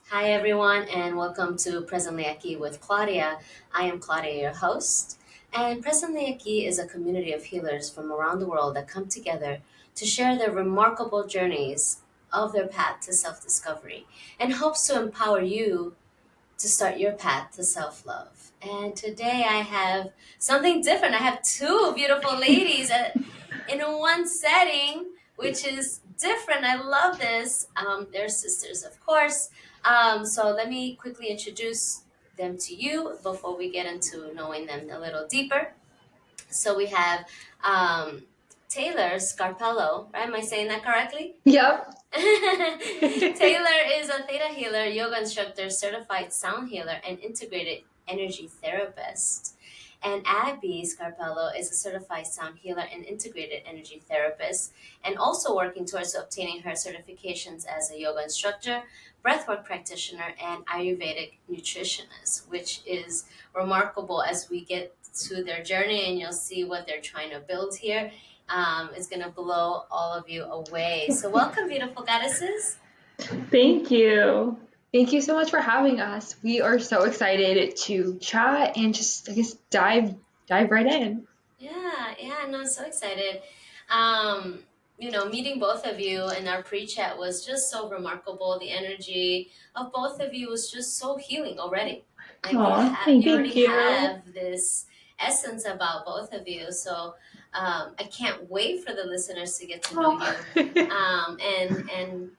Hi, everyone, and welcome to Presently Aquí with Claudia. I am Claudia, your host. And Presently Aquí is a community of healers from around the world that come together to share their remarkable journeys of their path to self discovery and hopes to empower you to start your path to self love. And today I have something different. I have two beautiful ladies in one setting, which is different. I love this. They're sisters, of course. So let me quickly introduce them to you before we get into knowing them a little deeper. So we have um, Taylor Scarpello, right? Am I saying that correctly? Yep. Taylor is a Theta healer, yoga instructor, certified sound healer, and integrated energy therapist. And Abby Scarpello is a certified sound healer and integrated energy therapist, and also working towards obtaining her certifications as a yoga instructor, breathwork practitioner, and Ayurvedic nutritionist, which is remarkable as we get to their journey and you'll see what they're trying to build here. Is going to blow all of you away. So, welcome, beautiful goddesses. Thank you. Thank you so much for having us. We are so excited to chat and just, I guess, dive right in. Yeah, no, I'm so excited. Um, Meeting both of you in our pre chat was just so remarkable. The energy of both of you was just so healing already. Like Aw, you already thank you. have this essence about both of you. So I can't wait for the listeners to get to know Aw. you,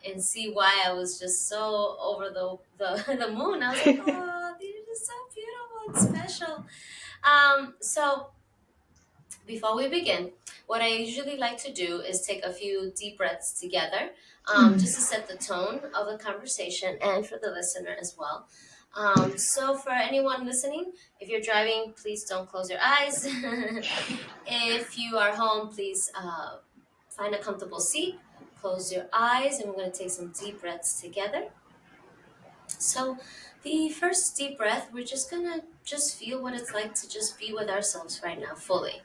and see why I was just so over the moon. I was like, oh, these are just so beautiful and special. So before we begin, what I usually like to do is take a few deep breaths together, just to set the tone of the conversation and for the listener as well. So, for anyone listening, if you're driving, please don't close your eyes. If you are home, please find a comfortable seat, close your eyes, and we're going to take some deep breaths together. So, the first deep breath, we're just going to just feel what it's like to just be with ourselves right now fully.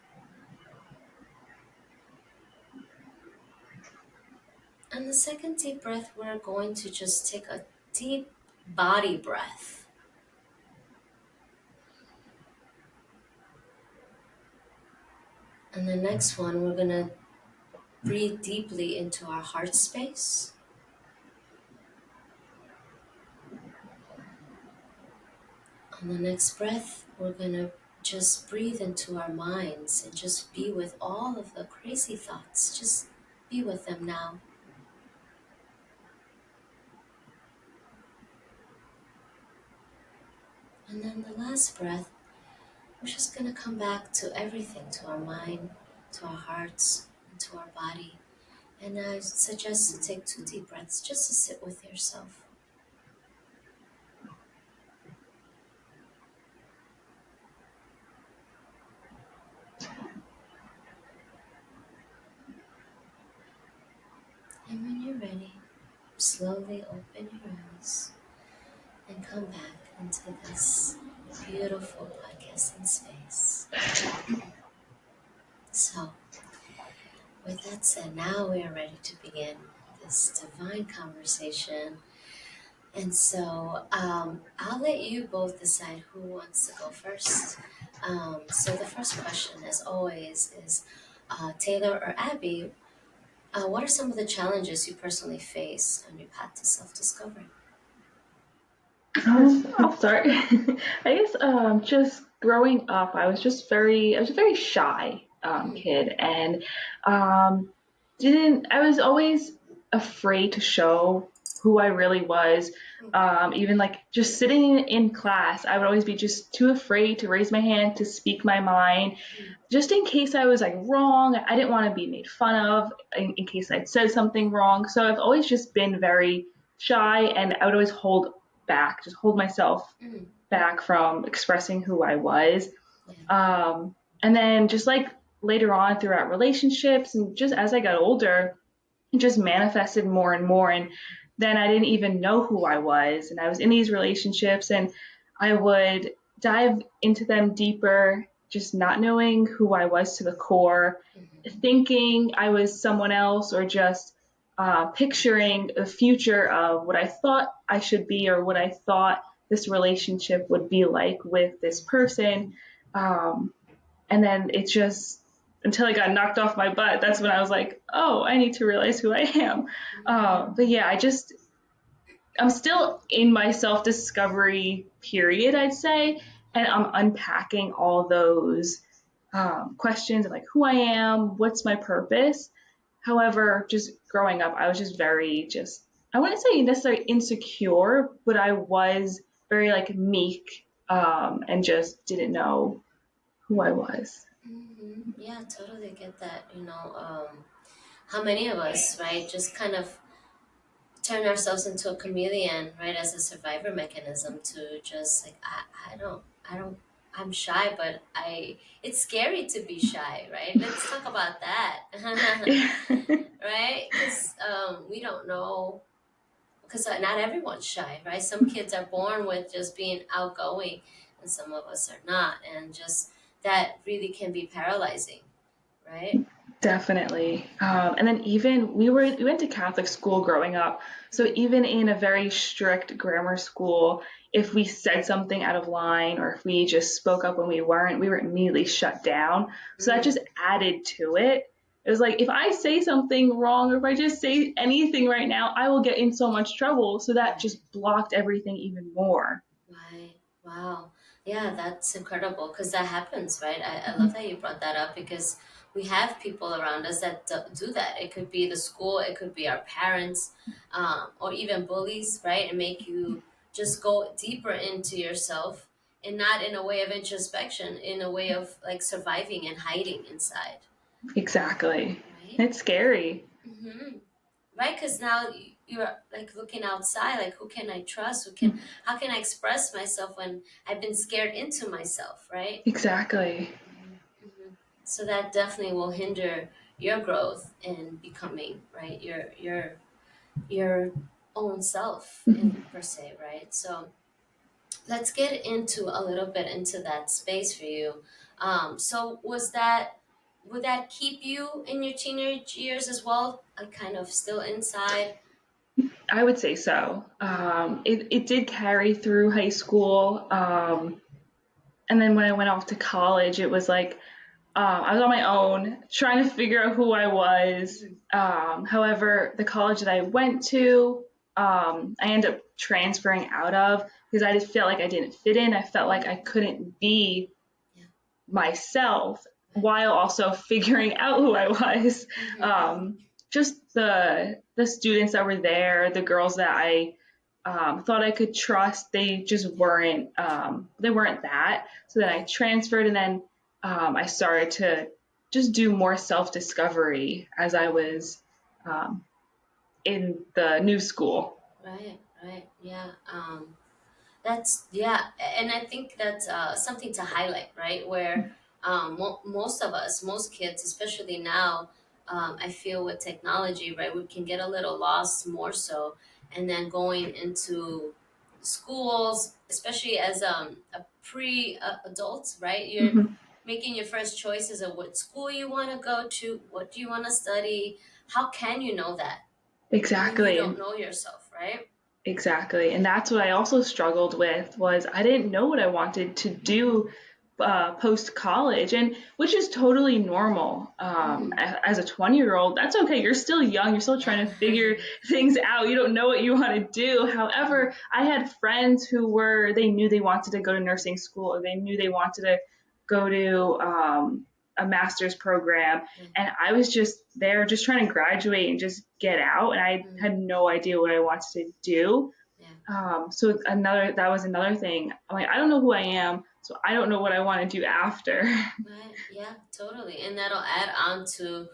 And the second deep breath, we're going to just take a deep body breath. And the next one, we're going to breathe deeply into our heart space. On the next breath, we're going to just breathe into our minds and just be with all of the crazy thoughts. Just be with them now. And then the last breath, we're just going to come back to everything, to our mind, to our hearts, and to our body. And I suggest to take two deep breaths just to sit with yourself. And when you're ready, slowly open your eyes and come back into this beautiful podcasting space. So, with that said, now we are ready to begin this divine conversation. And so, I'll let you both decide who wants to go first. So, the first question, as always, is Taylor or Abby, what are some of the challenges you personally face on your path to self discovery? I'll start. I guess just growing up, I was a very shy Mm-hmm. kid, and um, didn't I was always afraid to show who I really was. Even like just sitting in class, I would always be just too afraid to raise my hand to speak my mind, just in case I was like wrong. I didn't want to be made fun of in case I'd said something wrong. So I've always just been very shy, and I would always hold myself Mm-hmm. back from expressing who I was. Yeah. And then just like later on throughout relationships and just as I got older, it just manifested more and more. And then I didn't even know who I was. And I was in these relationships and I would dive into them deeper, just not knowing who I was to the core, Mm-hmm. thinking I was someone else or just picturing the future of what I thought I should be or what I thought this relationship would be like with this person. Um, and then it's just until I got knocked off my butt, that's when I was like, oh, I need to realize who I am. But yeah, I'm still in my self discovery period, I'd say, and I'm unpacking all those questions of like who I am, what's my purpose. However, just growing up, I was just very I wouldn't say necessarily insecure, but I was very like meek and just didn't know who I was. Yeah, totally get that. How many of us, right, just kind of turn ourselves into a chameleon, right, as a survivor mechanism to just like, I don't, I'm shy, but it's scary to be shy, right? Let's talk about that. Right? Because we don't know, because not everyone's shy, right? Some kids are born with just being outgoing, and some of us are not. And just that really can be paralyzing, right? Definitely. And then even we went to Catholic school growing up. So even in a very strict grammar school, if we said something out of line or if we just spoke up when we were immediately shut down. So that Mm, just added to it. It was like if I say something wrong or if I just say anything right now, I will get in so much trouble. So that right. just blocked everything even more. Right. Wow. Yeah, that's incredible because that happens, right? I love Mhm. that you brought that up because we have people around us that do that. It could be the school, it could be our parents, or even bullies, right? And make you just go deeper into yourself and not in a way of introspection, in a way of like surviving and hiding inside, Exactly. right? It's scary. Mm-hmm. Right, because now you're like looking outside, like who can I trust, how can I express myself when I've been scared into myself, right? Exactly. Hmm. So that definitely will hinder your growth in becoming, right, your own self in Mhm. per se, right? So let's get into a little bit into that space for you. So would that keep you in your teenage years as well, like kind of still inside? I would say so. Mm. It did carry through high school. And then when I went off to college, it was like I was on my own trying to figure out who I was. Mhm. However, the college that I went to, I ended up transferring out of because I just felt like I didn't fit in. I felt like I couldn't be Yeah, myself right. while also figuring out who I was. Mm-hmm. Just the students that were there, the girls that I thought I could trust, they just Yeah. weren't that. So then I Right. transferred, and then I started to just do more self discovery as I was um, in the new school. Right. Right. Yeah. That's yeah, and I think that's something to highlight, right? Where most of us, most kids, especially now, I feel with technology, right, we can get a little lost more so, and then going into schools, especially as a pre-adult, right? You're Mhm. making your first choices of what school you want to go to, what do you want to study. How can you know that when you don't Exactly. know yourself, right? Exactly. And that's what I also struggled with was I didn't know what I wanted to do post college, and which is totally normal. Mm-hmm. As a 20-year-old, that's okay. You're still young. You're still trying to figure things out. You don't know what you want to do. Mhm. However, I had friends they knew they wanted to go to nursing school or they knew they wanted to go to a master's program. Yeah. And I was just there, just trying to graduate and just get out. And I Mm. had no idea what I wanted to do. Yeah. That was another thing. I'm like, I don't know who I am, so I don't know what I want to do after. Right. Yeah, totally. And that'll add on to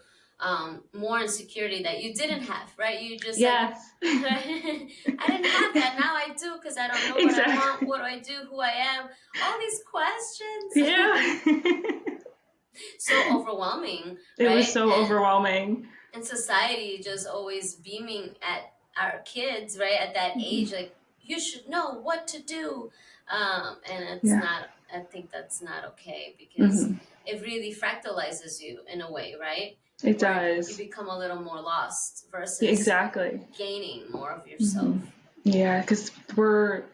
more insecurity that you didn't have, right? You just like, Yes. I didn't have that. Now I do because I don't know what I want. Exactly. What do I do? Who I am? All these questions. Yeah. So overwhelming, It was right? so overwhelming. And society just always beaming at our kids, right? At that Mhm. age, like, you should know what to do. And it's Yeah. not, I think that's not okay because Hmm. it really fractalizes you in a way, right? It where you does. become a little more lost Yeah, versus exactly. gaining more of Hmm. yourself. Yeah, because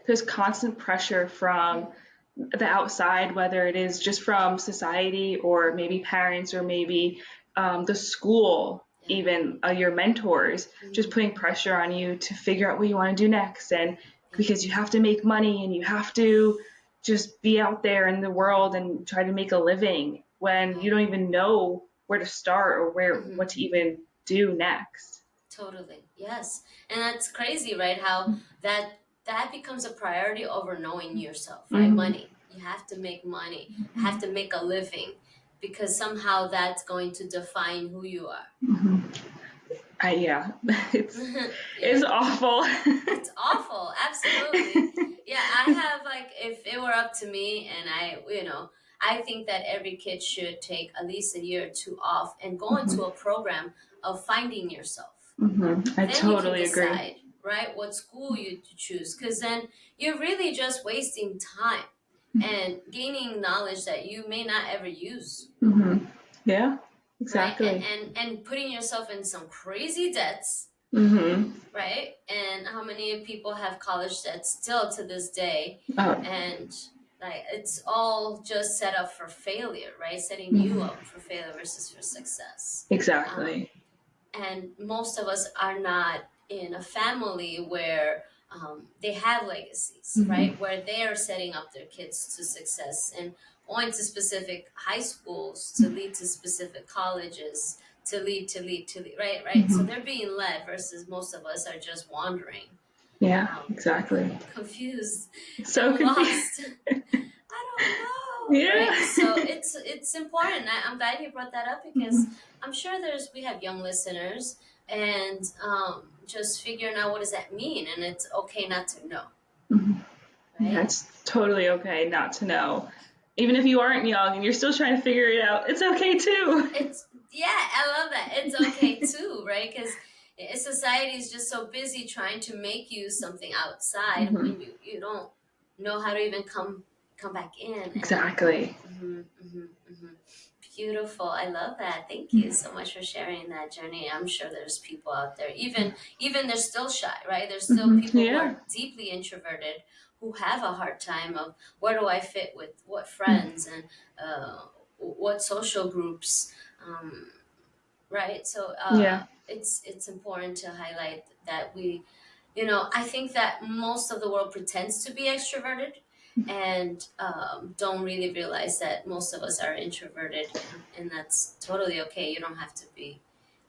there's constant pressure from the outside, whether it is just from society or maybe parents or maybe the school, Yeah. even your mentors, just Hmm. putting pressure on you to figure out what you want to do next. And Yeah. because you have to make money and you have to just be out there in the world and try to make a living when you Right. don't even know where to start or Hmm. what to even do next. Totally. Yes. And that's crazy, right? How that becomes a priority over knowing yourself, right? Hmm. Money. You have to make money. You have to make a living because somehow that's going to define who you are. Hmm. Yeah, Yeah. it's awful. It's awful. Absolutely. Yeah, I have like if it were up to me and I think that every kid should take at least a year or two off and go into Hmm. a program of finding yourself. Hmm. I Then you can totally agree. decide, right, what school you to choose because then you're really just wasting time and gaining knowledge that you may not ever use, Hmm. Yeah, right? exactly. And putting yourself in some crazy debts, Hmm. right? And how many people have college debts still to this day? Oh, And like it's all just set up for failure, right? Setting you mhm. up for failure versus for success. Um, Exactly. and most of us are not in a family where they have legacies, Hmm. right? Where they are setting up their kids to success and going to specific high schools to lead to specific colleges to lead, right? So Hmm. they're being led versus most of us are just wandering, Yeah, um, exactly. confused So and confused. lost. I don't know, right? So Yeah. it's important. I'm glad you brought that up because I'm sure we have young listeners and just figuring out what does that mean, and it's okay not to know, Mhm. Yeah, right? it's totally okay not to know. Even if you aren't young and you're still trying to figure it out, it's okay too. It's yeah, I love that. It's okay too, right? Because society is just so busy trying to make you something outside Hmm. when you don't know how to even come back in and Exactly. hmm hmm hmm beautiful. I love that. Thank you so much for sharing that journey. I'm sure there's people out there, even they're still shy, right? There's still Hmm. people who Yeah. are deeply introverted who have a hard time of where do I fit with what friends and what social groups, um, right? So Yeah. it's important to highlight that I think that most of the world pretends to be extroverted and don't really realize that most of us are introverted, and that's totally okay. You don't have to be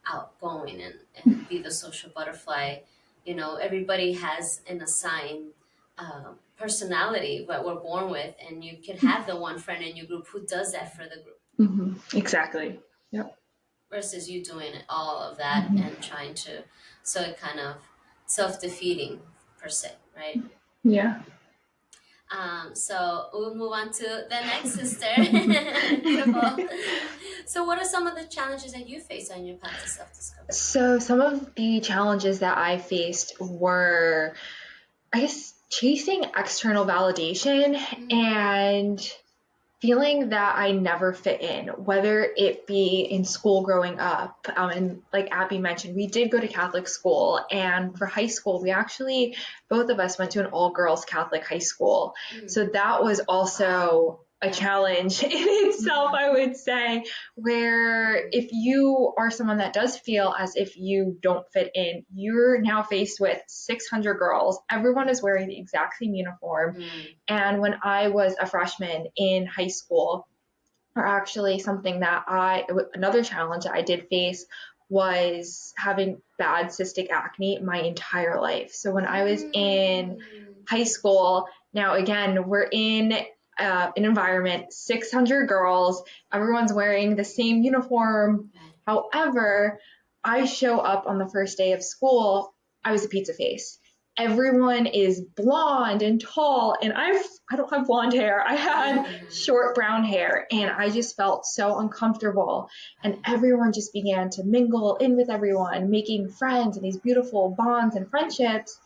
outgoing and be the social butterfly. Everybody has an assigned personality that we're born with, and you can have the one friend in your group who does that for the group Hmm. Exactly. Yep. versus you doing all of that Hmm. and trying to, so it kind of self-defeating per se, right? Yeah. So we'll move on to the next sister. Beautiful. So what are some of the challenges that you face on your path to self-discovery? So, some of the challenges that I faced were, I guess, chasing external validation Mm, and feeling that I never fit in, whether it be in school growing up. And like Abby mentioned, we did go to Catholic school. And for high school, we actually, both of us went to an all girls Catholic high school. mm. So that was Wow. also a Yeah. challenge in itself, I would say, where Mm, if you are someone that does feel as if you don't fit in, you're now faced with 600 girls. Everyone is wearing the exact same uniform, mm, and when I was a freshman in high school, or actually something that another challenge that I did face was having bad cystic acne my entire life. So when I was in mm. high school, now again, we're in an environment, 600 girls, everyone's wearing the same uniform. Right. However, I show up on the first day of school, I was a pizza face. Everyone is blonde and tall, and I don't have blonde hair. I had short brown hair, and I just felt so uncomfortable. And Right. everyone just began to mingle in with everyone, making friends and these beautiful bonds and friendships.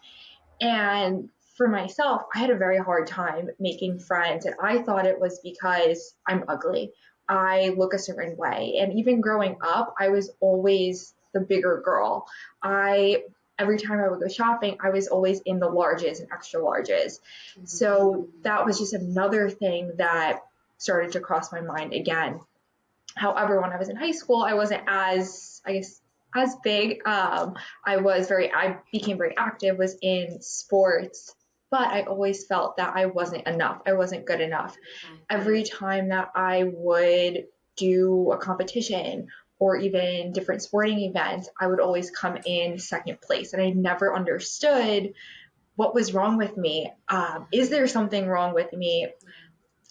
And for myself, I had a very hard time making friends, and I thought it was because I'm ugly, I look a certain way. And even growing up, I was always the bigger girl. I Every time I would go shopping, I was always in the larges and extra larges. So that was just another thing that started to cross my mind again. However, when I was in high school, I wasn't as, I guess, as big. I became very active, was in sports, but I always felt that I wasn't enough. I wasn't good enough. Every time that I would do a competition or even different sporting events, I would always come in second place. And I never understood what was wrong with me. Is there something wrong with me?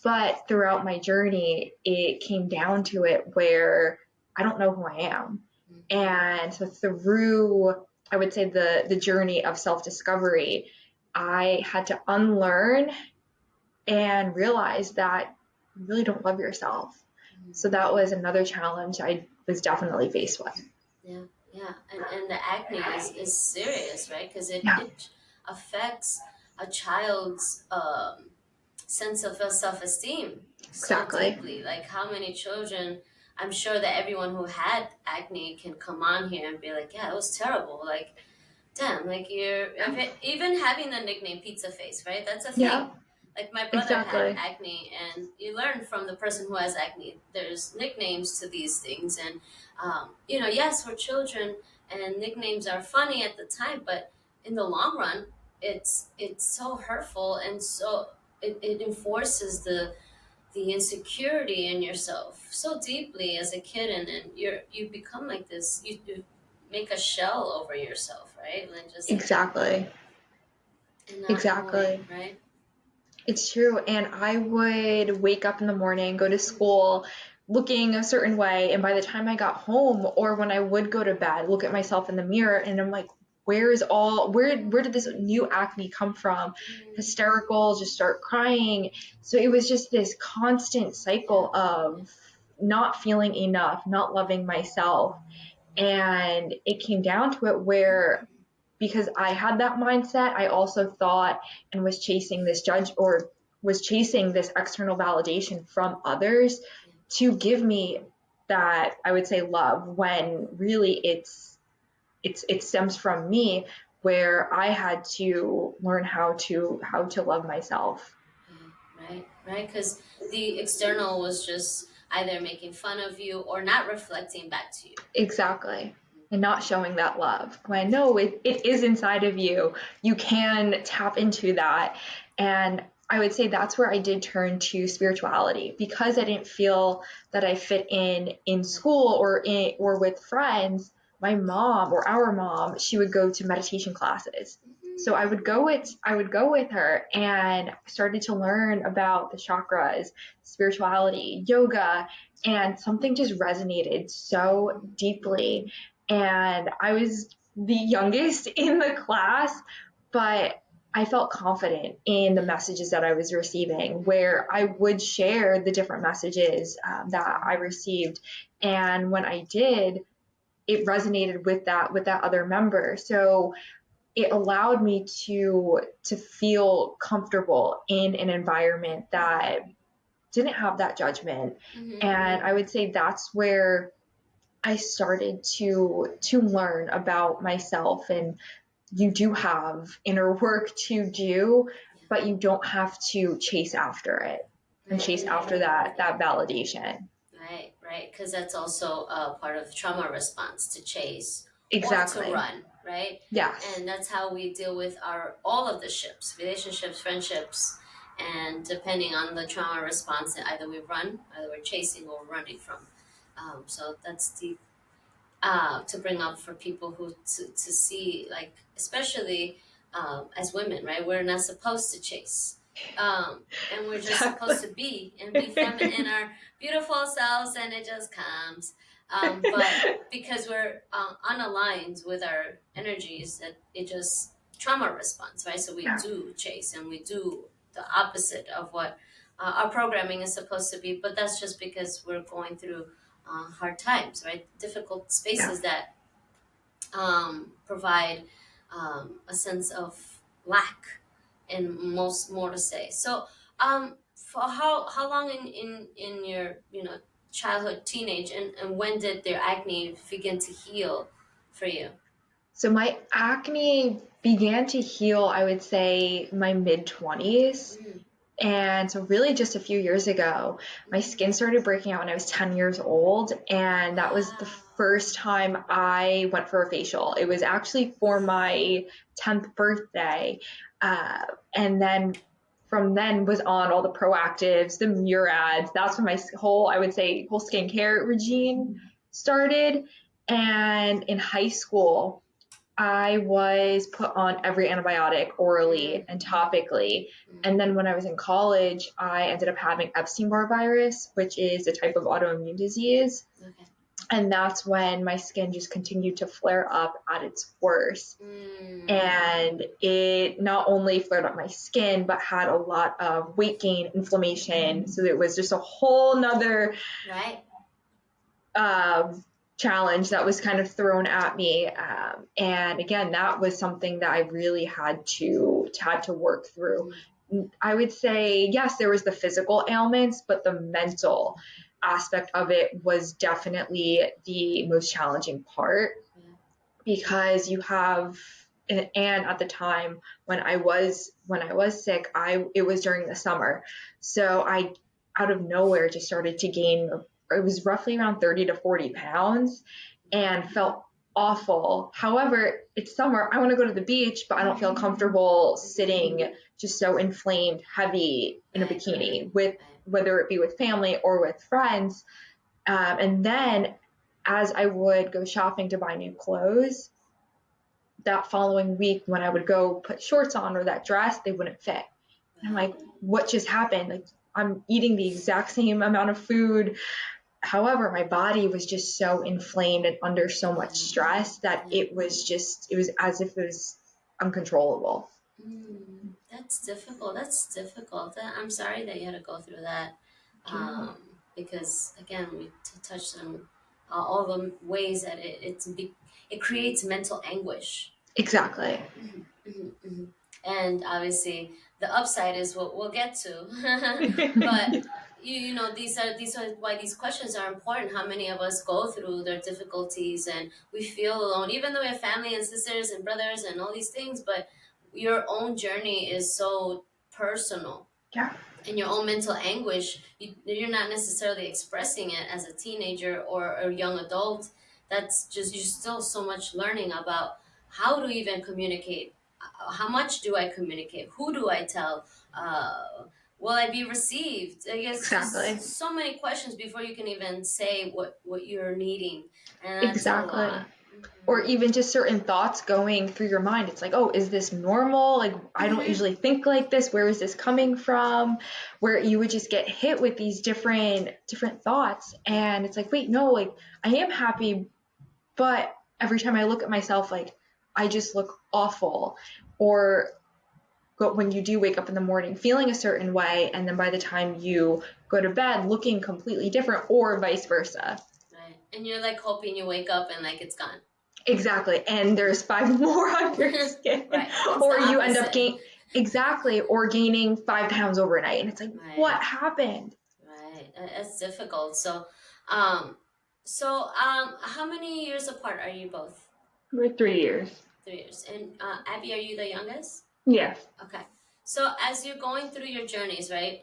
But throughout my journey, it came down to it where I don't know who I am. And so through, I would say, the journey of self-discovery, I had to unlearn and realize that you really don't love yourself. So that was another challenge I was definitely faced with. Yeah, yeah, and the acne is serious, right? Because Yeah, it affects a child's sense of self-esteem so exactly. deeply. Like how many children, I'm sure that everyone who had acne can come on here and be like, yeah, it was terrible. Like, damn, like even having the nickname pizza face, right? That's a Yeah, thing. Like my brother had exactly. acne, and you learn from the person who has acne. There's nicknames to these things, and yes, we're children, and nicknames are funny at the time, but in the long run, it's so hurtful, and so it enforces the insecurity in yourself so deeply as a kid, and then you become like this. You make a shell over yourself, right? Like just Exactly. and not knowing, Exactly. right? It's true. And I would wake up in the morning, go to school looking a certain way. And by the time I got home or when I would go to bed, look at myself in the mirror and I'm like, where did this new acne come from? Hysterical, just start crying. So it was just this constant Yeah, cycle of not feeling enough, not loving myself. And it came down to it where because I had that mindset, I also thought and was chasing this judge or was chasing this external validation from others to give me that I would say love when really it stems from me where I had to learn how to love myself. right, because the external was just either making fun of you or not reflecting back to you. Exactly. And not showing that love. When no, it is inside of you. You can tap into that. And I would say that's where I did turn to spirituality because I didn't feel that I fit in school or with friends. My mom or our mom, she would go to meditation classes. So I would go with her and started to learn about the chakras, spirituality, yoga, and something just resonated so deeply. And I was the youngest in the class, but I felt confident in the messages that I was receiving, where I would share the different messages that I received. And when I did, it resonated with that other member. So it allowed me to feel comfortable in an environment that didn't have that judgment. And I would say that's where I started to learn about myself and you do have inner work to do, but you don't have to chase after it and Right, chase after that validation. right, because that's also a part of trauma response to chase or to Exactly. run, right? Yes. And that's how we deal with our all of the ships, relationships, friendships, and depending on the trauma response, either we run, either we're chasing or running from. So that's deep to bring up for people who to see, like especially as women, right? We're not supposed to chase, and we're just Exactly. supposed to be and be feminine in our beautiful selves, and it just comes. But because we're unaligned with our energies, that it just trauma response, right? So we Yeah. do chase and we do the opposite of what our programming is supposed to be. But that's just because we're going through hard times, right? Difficult Yeah. spaces that provide a sense of lack, and most more to say. So, for how long in your childhood, teenage, and when did their acne begin to heal for you? So my acne began to heal, I would say, my mid 20s. Mm, And so, really, just a few years ago, my mm. skin started breaking out when I was 10 years old. And that was the Wow. first time I went for a facial. It was actually for my 10th birthday. Uh, and then from then was on all the proactives, the murads. That's when my whole, I would say, whole skincare regime started. And in high school, I was put on every antibiotic orally Mm, and topically. mm. And then when I was in college, I ended up having Epstein-Barr virus, which is a type of autoimmune disease. Okay. And that's when my skin just continued to flare up at its worst. Mm, And it not only flared up my skin, but had a lot of weight gain, inflammation. So it was just a whole nother right. um, challenge that was kind of thrown at me. And again, that was something that I really had to work through. Mm, I would say yes, there was the physical ailments, but the mental aspect of it was definitely the most challenging part yeah. because you have and at the time when I was sick, I it was during the summer. So I out of nowhere just started to gain, it was roughly around 30 to 40 pounds and felt awful. However, it's summer. I want to go to the beach, but I don't feel comfortable sitting just so inflamed, heavy in a Right. bikini with Right. whether it be with family or with friends. And then as I would go shopping to buy new clothes, that following week when I would go put shorts on or that dress, they wouldn't fit. And I'm like, Wow. what just happened? Like I'm eating the exact same amount of food. However, my body was just so inflamed and under so much Yeah. stress that Yeah. it was as if it was uncontrollable. That's difficult. That's difficult. I'm sorry that you had to go through that, Thank you. because again, we touched on all the ways that it creates mental anguish. Exactly. Hmm. And obviously, the upside is what we'll get to. But these are why these questions are important. How many of us go through their difficulties and we feel alone, even though we have family and sisters and brothers and all these things, but your own journey is so personal, Yeah, and your own mental anguish, you're not necessarily expressing it as a teenager or a young adult. That's just, you're still so much learning about how to even communicate. How much do I communicate? Who do I tell? Will I be received? I guess just exactly. so many questions before you can even say what you're needing, and that's a lot. Exactly. Or even just certain thoughts going through your mind. It's like, oh, is this normal? Like, I don't Hmm. usually think like this. Where is this coming from? Where you would just get hit with these different thoughts, Yeah. and it's like, wait, no, like I am happy, but every time I look at myself, like I just look awful. Or when you do wake up in the morning feeling a certain way, and then by the time you go to bed looking completely different, or vice versa. Right. And you're like hoping you wake up and like it's gone. Exactly. And there's five more on your skin. Right. It's the Or you end up opposite. exactly, or gaining 5 pounds overnight. And it's like, what Right. happened? Right. It's difficult. How many years apart are you both? For 3 years. 3 years. And Abby, are you the youngest? Yes. Okay. So as you're going through your journeys, right?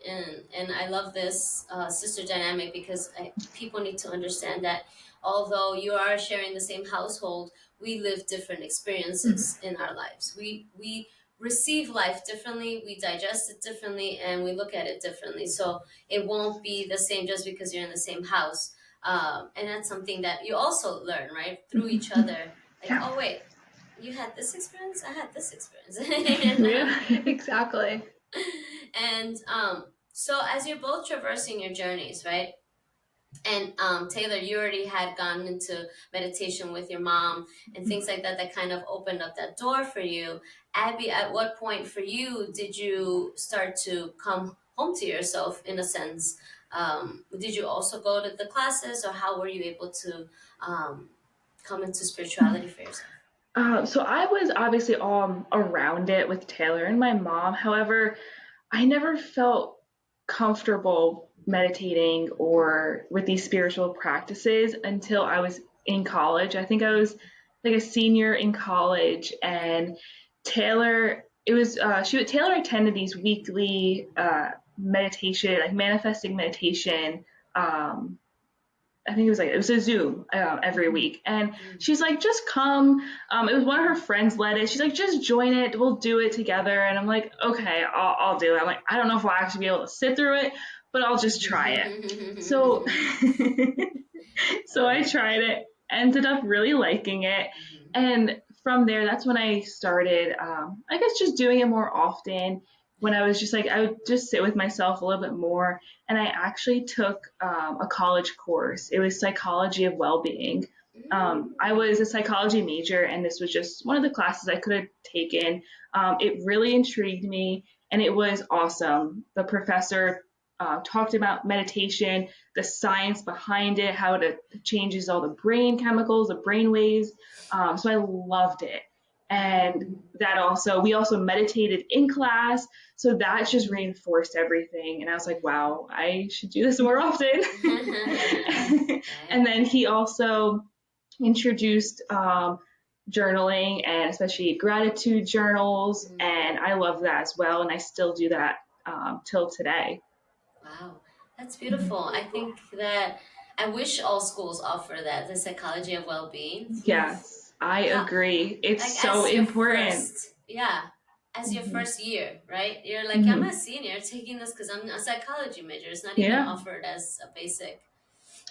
And I love this sister dynamic because people need to understand that although you are sharing the same household, we live different Mhm. experiences in our lives. We receive life differently, we digest it differently, and we look at it differently. So it won't be the same just because you're in the same house. And that's something that you also learn, right? Through each other. Like, Yeah. oh wait, you had this experience, I had this experience. You know? Yeah. Exactly. And so as you're both traversing your journeys, right? And Taylor, you already had gone into meditation with your mom and things like that, that kind of opened up that door for you. Abby, at what point for you did you start to come home to yourself in a sense? Did you also go to the classes, or how were you able to um, come into spirituality for yourself? So I was obviously all around it with Taylor and my mom. However, I never felt comfortable meditating or with these spiritual practices until I was in college. I think I was like a senior in college, and Taylor, it was Taylor attended these weekly meditation, like manifesting meditation. I think it was a Zoom every week, and she's like, just come. It was one of her friends led it. She's like, just join it. We'll do it together. And I'm like, okay, I'll do it. I'm like, I don't know if I'll actually be able to sit through it, but I'll just try it. So, so I tried it. Ended up really liking it, and from there, that's when I started. I guess just doing it more often. When I was just like, I would just sit with myself a little bit more, and I actually took a college course. It was psychology of well-being. I was a psychology major, and this was just one of the classes I could have taken. It really intrigued me, and it was awesome. The professor talked about meditation, the science behind it, how it changes all the brain chemicals, the brain waves. So I loved it. And we also meditated in class. So that just reinforced everything. And I was like, wow, I should do this more often. And then he also introduced journaling, and especially gratitude journals. And I love that as well. And I still do that till today. Wow, that's beautiful. I think that I wish all schools offer that, the psychology of well-being. Yes, I How, agree. It's like so as your important. first, yeah, as your Hmm. first year, right? You're like, I'm a Hmm. senior taking this because I'm a psychology major. It's not even Yeah, offered as a basic.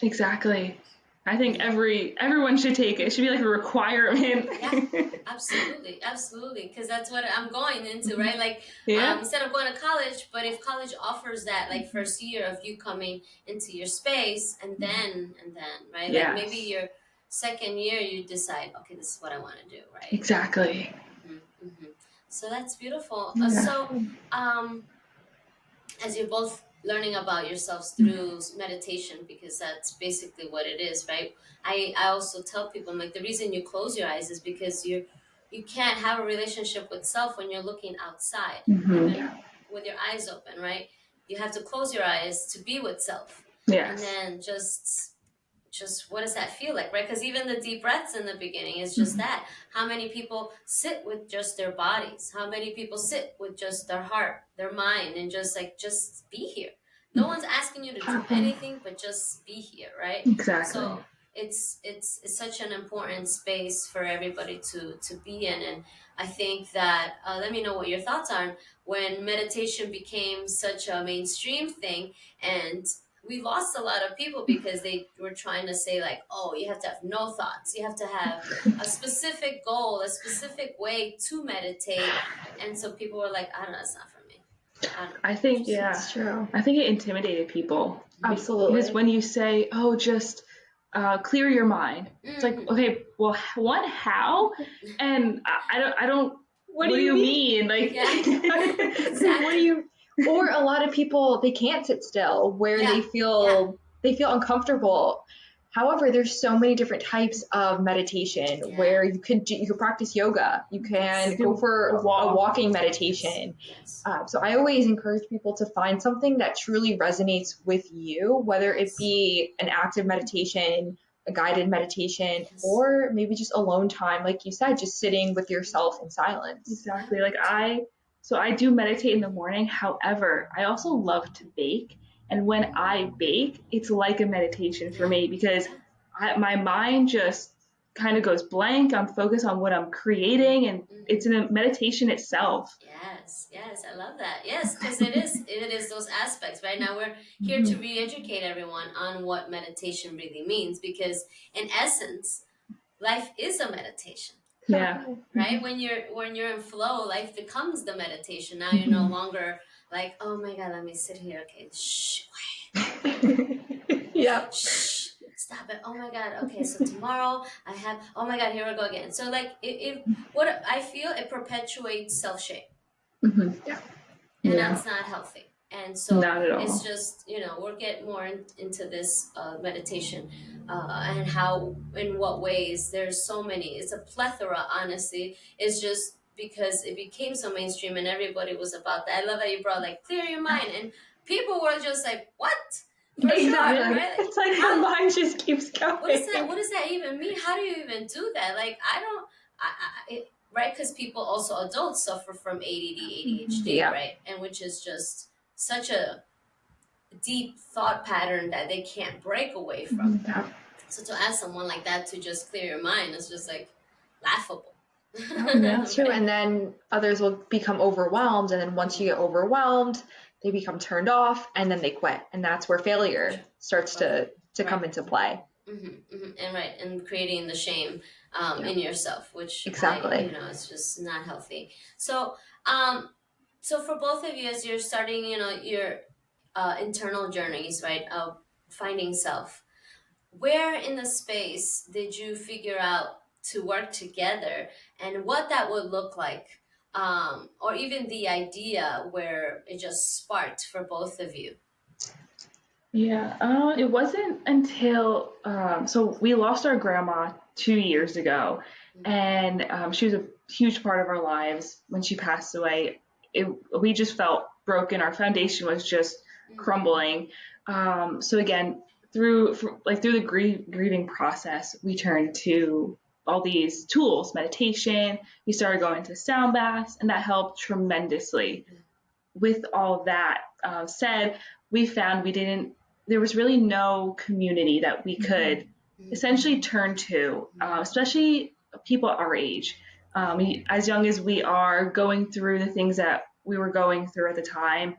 exactly. I think Mm. everyone should take it. It should be like a requirement. Yeah, absolutely, absolutely. Because that's what I'm going into, right? Like, Yeah. instead of going to college, but if college offers that, like, first year of you coming into your space, and then, right? Like, maybe Yes. your second year, you decide, okay, this is what I want to do, right? Exactly. So that's beautiful. Yeah. Um, as you're both learning about yourselves through meditation, because that's basically what it is, right? I also tell people, I'm like, the reason you close your eyes is because you can't have a relationship with self when you're looking outside, Hmm. even with your eyes open, right? You have to close your eyes to be with self, and Yes. then just what does that feel like, right? Because even the deep breaths in the beginning is just Hmm. that. How many people sit with just their bodies? How many people sit with just their heart, their mind, and just be here? No one's asking you to do anything but just be here, right? Exactly. So it's such an important space for everybody to be in. And I think that, let me know what your thoughts are when meditation became such a mainstream thing, and we lost a lot of people because they were trying to say, like, oh, you have to have no thoughts, you have to have a specific goal, a specific way to meditate. And so people were like, I don't know, it's not for me. I don't know. I think, Just, yeah, It's true. I think it intimidated people because Absolutely. when you say, oh, just clear your mind, it's like, mm-hmm. okay, well, what, how? And I don't, What do what do you you mean? mean? Like, Yeah, What do exactly. you or a lot of people they can't sit still where Yeah, yeah, they feel uncomfortable. However, there's so many different types of meditation yeah. where you could practice yoga, you can Yes, go do a for a walk. walking yes, meditation. yes, So I always encourage people to find something that truly resonates with you, whether it yes, be an active meditation, a guided meditation, yes. or maybe just alone time, like you said, just sitting with yourself in silence. Yeah. Exactly. So I do meditate in the morning. However, I also love to bake. And when I bake, it's like a meditation for Yeah, me because yeah. my mind just kind of goes blank. I'm focused on what I'm creating, and it's Mm-hmm. a meditation itself. Yes, yes, I love that. Yes, because it is those aspects. Right now, we're here to Mhm. re-educate everyone on what meditation really means, because in essence, life is a meditation, Yeah. Exactly. right? When you're in flow, life becomes the meditation. Now you're no Mhm. longer like, oh my God, let me sit here. Okay, shh, Yep. shh, stop it. Oh my God. Okay, so tomorrow I have. Oh my God, here we go again. So like, what I feel, it perpetuates self-shame, Mhm. and Yeah. that's not healthy. And so Not at it's all. just, we'll get more into this meditation, and how, in what ways. There's so many, it's a plethora, honestly. It's just because it became so mainstream and everybody was about that. I love that you brought, like, clear your mind, and people were just like, what? For sure, Exactly. right? It's like your mind just keeps going. What does that even mean? How do you even do that? Like, I don't, right? Because people, also adults, suffer from ADD, ADHD, Yeah. right? And which is just such a deep thought pattern that they can't break away from. Yeah. So to ask someone like that to just clear your mind is just like laughable. That's True. Right? And then others will become overwhelmed. And then once you get overwhelmed, they become turned off and then they quit. And that's where failure starts to come Right. into play. And right, and creating the shame Yeah. in yourself, which Exactly. it's just not healthy. So, so for both of you, as you're starting, your internal journeys, right, of finding self, where in the space did you figure out to work together, and what that would look like, or even the idea where it just sparked for both of you? Yeah, it wasn't until so we lost our grandma 2 years ago, and she was a huge part of our lives. When she passed away, we just felt broken. Our foundation was just crumbling. So again, through the grieving process, we turned to all these tools, meditation. We started going to sound baths, and that helped tremendously. With all that said, we found there was really no community that we could essentially turn to, especially people our age. As young as we are, going through the things that we were going through at the time,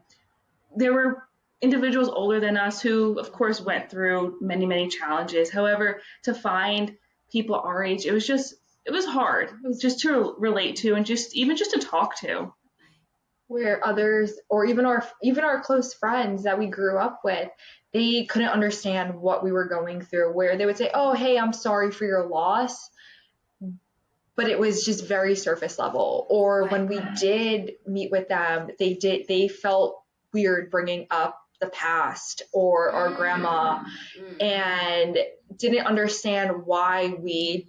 there were individuals older than us who, of course, went through many, many challenges. However, to find people our age, it was hard. It was just to relate to and just to talk to. Where others, or even our close friends that we grew up with, they couldn't understand what we were going through, where they would say, oh, hey, I'm sorry for your loss, but it was just very surface level. Or when we did meet with them, they felt weird bringing up the past or our grandma, and didn't understand why we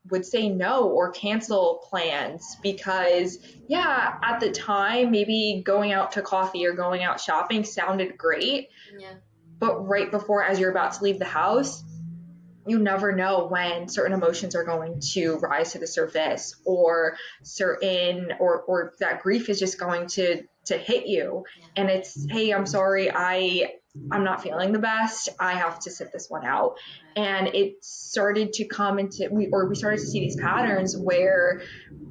would say no or cancel plans, because yeah, at the time maybe going out to coffee or going out shopping sounded great, Yeah. but right before, as you're about to leave the house, you never know when certain emotions are going to rise to the surface, or or that grief is just going to hit you. And it's, hey, I'm sorry, I'm not feeling the best, I have to sit this one out. And it started to come into we started to see these patterns where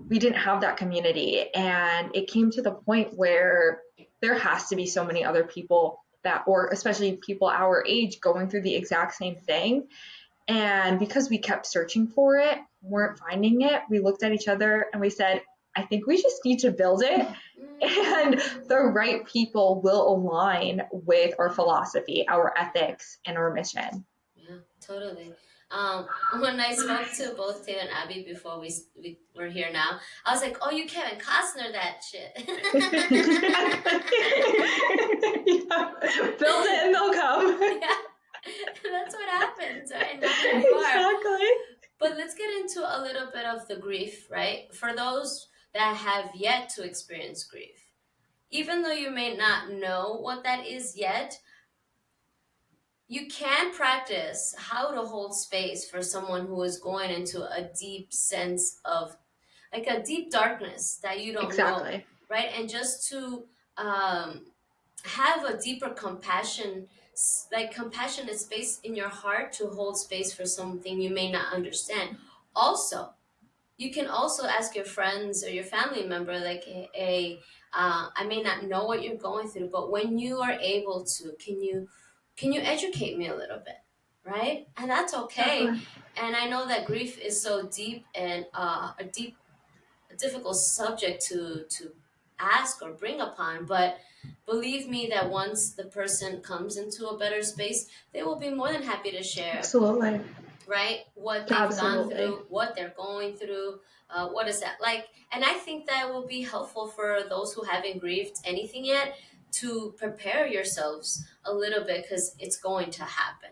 we didn't have that community, and it came to the point where there has to be so many other people that, or especially people our age, going through the exact same thing. And because we kept searching for it, weren't finding it, we looked at each other and we said, I think we just need to build it. And the right people will align with our philosophy, our ethics, and our mission. Yeah, totally. When I spoke to both Taylor and Abby before we were here now, I was like, "Oh, you Kevin Costner that shit." Yeah. Build it and they'll come. Yeah, that's what happens, right? And now here you are. Exactly. But let's get into a little bit of the grief, right? For those that have yet to experience grief, even though you may not know what that is yet, you can practice how to hold space for someone who is going into a deep sense of, like, a deep darkness that you don't know, Exactly. right? And just to um, have a deeper compassion, like compassionate space in your heart to hold space for something you may not understand. Also, you can also ask your friends or your family member, like, I may not know what you're going through, but when you are able to, can you educate me a little bit, right? And that's okay. Exactly. And I know that grief is so deep, and a difficult subject to ask or bring upon, but believe me that once the person comes into a better space, they will be more than happy to share, Absolutely. right, what they've gone Absolutely. through, what they're going through, what is that like. And I think that will be helpful for those who haven't grieved anything yet, to prepare yourselves a little bit, because it's going to happen.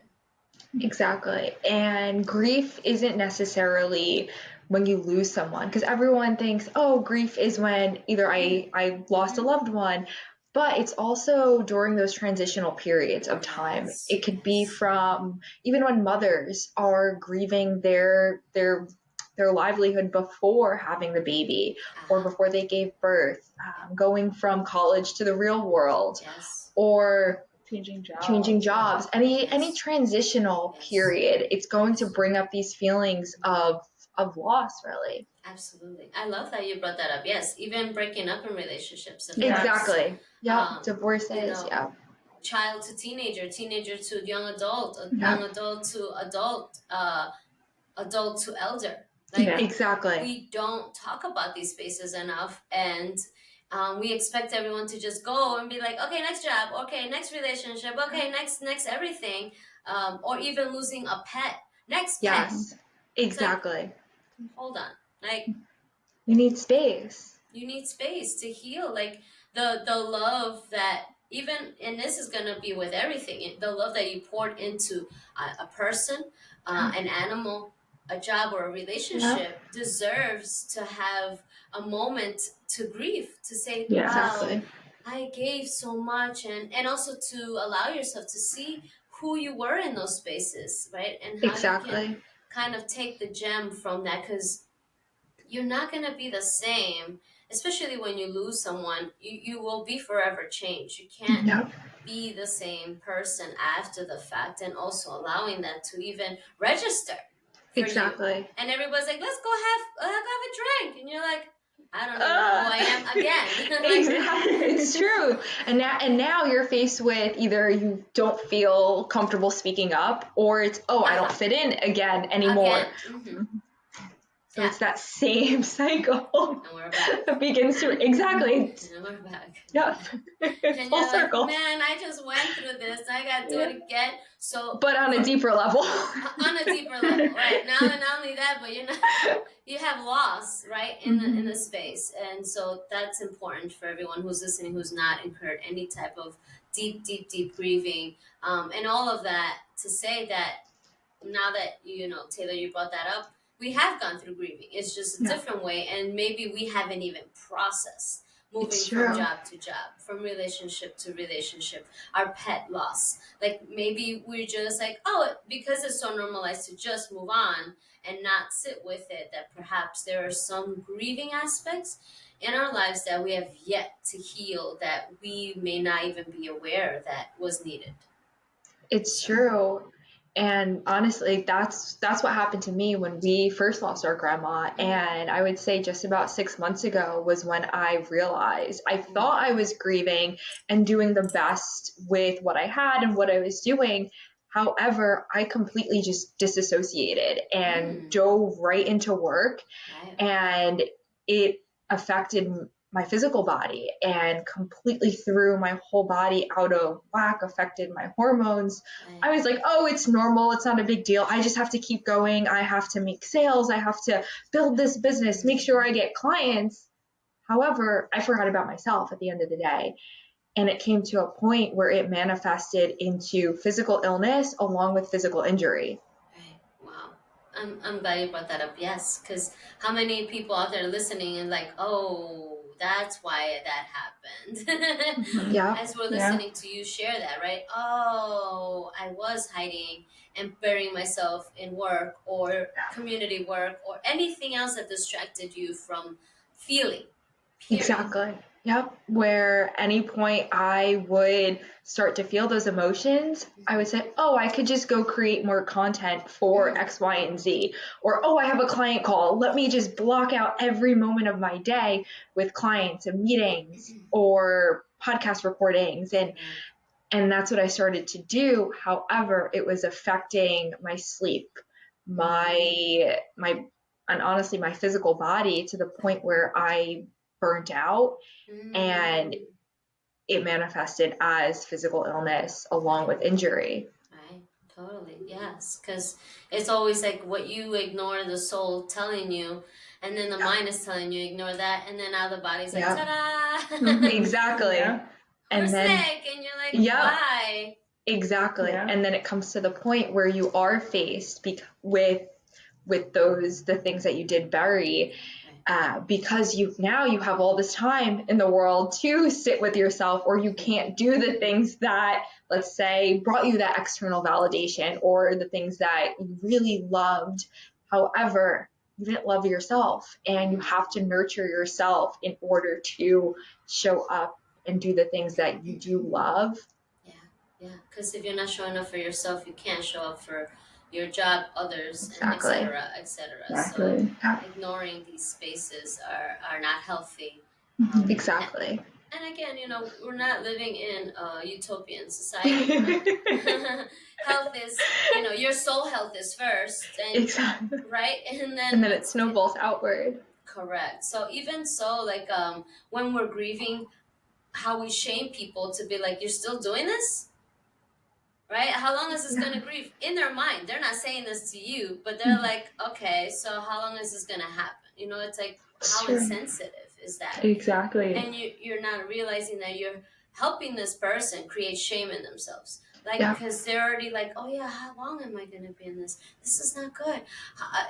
Exactly. And grief isn't necessarily when you lose someone, because everyone thinks, oh, grief is when either I lost a loved one. But it's also during those transitional periods of time. Yes, It could be yes. from even when mothers are grieving their livelihood before having the baby or Uh-huh. before they gave birth, going from college to the real world, Yes, or Changing changing jobs. jobs. Any yes, transitional yes, period, it's going to yes. bring up these feelings of loss, really. Absolutely. I love that you brought that up. Yes, even breaking up in relationships Yeah. affects, Exactly. Yep. you Divorces. know, Yeah. child to teenager, teenager to young adult, young Yep. adult to adult, adult to elder. Like, Yeah. Exactly. we don't talk about these spaces enough, and we expect everyone to just go and be like, okay, next job, okay, next relationship, okay, next everything, or even losing a pet, next pet. Yes. It's like, Exactly. hold on, like, We need space. you need space to heal, like the love that, even, and this is going to be with everything, the love that you poured into a person, an animal, a job, or a Yep. relationship deserves to have a moment to grieve, to say, Yeah. wow, Exactly. I gave so much, and also to allow yourself to see who you were in those spaces, right, and how you can Exactly. kind of take the gem from that, because you're not going to be the same, especially when you lose someone. You will be forever changed. You can't Yep. be the same person after the fact, and also allowing that to even register for you. Exactly. And everybody's like, let's go have a drink, and you're like, I don't even know who Uh, I am again. Like, exactly. It's true. And now you're faced with either you don't feel comfortable speaking up, or it's, oh, I don't uh-huh, fit in again anymore. again. So Yeah, it's that same cycle and we're back. that begins to exactly. And we're back. Yep. And Full you're like, circle. man, I just went through this. I got to do Yeah. it again. So, But on a for, deeper level. on a deeper level, right? Now, and not only that, but you have loss, right, in the space, and so that's important for everyone who's listening, who's not incurred any type of deep grieving, and all of that, to say that now that, Taylor, you brought that up, we have gone through grieving. It's just a Yeah. different way, and maybe we haven't even processed moving It's from true. job to job, from relationship to relationship, our pet loss. Like, maybe we're just like, oh, because it's so normalized to just move on and not sit with it, that perhaps there are some grieving aspects in our lives that we have yet to heal, that we may not even be aware that was needed. It's So, true. And honestly, that's what happened to me when we first lost our grandma. mm, And I would say just about 6 months ago was when I realized I mm, thought I was grieving and doing the best with what I had and what I was doing. However, I completely just disassociated and mm, dove right into work, right, and it affected my physical body and completely threw my whole body out of whack, affected my hormones. right. I was like, oh, it's normal. It's not a big deal. I just have to keep going. I have to make sales. I have to build this business, make sure I get clients. However, I forgot about myself at the end of the day. And it came to a point where it manifested into physical illness along with physical injury. Right. Wow. I'm glad you brought that up. Yes, because how many people out there listening and like, oh, that's why that happened. Mhm. Yeah, As we're Yeah. listening to you share that, right? Oh, I was hiding and burying myself in work or community work or anything else that distracted you from feeling. Period. exactly. Yep. Where any point I would start to feel those emotions, I would Mm-hmm. say, oh, I could just go create more content for Mm, X, Y, and Z. Or, oh, I have a client call. Let me just block out every moment of my day with clients and meetings or podcast recordings. And right. and that's what I started to do. However, it was affecting my sleep, Mm, my and honestly my physical body to the point where I burnt out, and mm, it manifested as physical illness along right. with injury. Right, totally, yes. Because it's always like what you ignore the soul telling you, and then the Yep. mind is telling you ignore that, and then now the body's like, Yep. ta-da! Mhm. Exactly. Yeah. We're And then, sick, and you're like, yep, why? exactly. Yeah. And then it comes to the point where you are faced with the things that you did bury, Right. because you have all this time in the world to sit with yourself, or you can't do the things that, let's say, brought you that external validation, or the things that you really loved. However, you didn't love yourself, and you have to nurture yourself in order to show up and do the things that you do love. Yeah, because if you're not showing up for yourself, you can't show up for your job, others, and Exactly. etc., etc. Exactly. So ignoring these spaces are not healthy. Exactly. And again, we're not living in a utopian society. Health is, your soul health is first, and Exactly. right, and then it snowballs outward. Correct. So even so, like when we're grieving, how we shame people to be like, you're still doing this? Right? How long is this going to grieve? In their mind, they're not saying this to you, but they're like, okay, so how long is this going to happen? It's like, how insensitive is that? Exactly. And you're not realizing that you're helping this person create shame in themselves. Like, because they're already like, oh yeah, how long am I going to be in this? This is not good.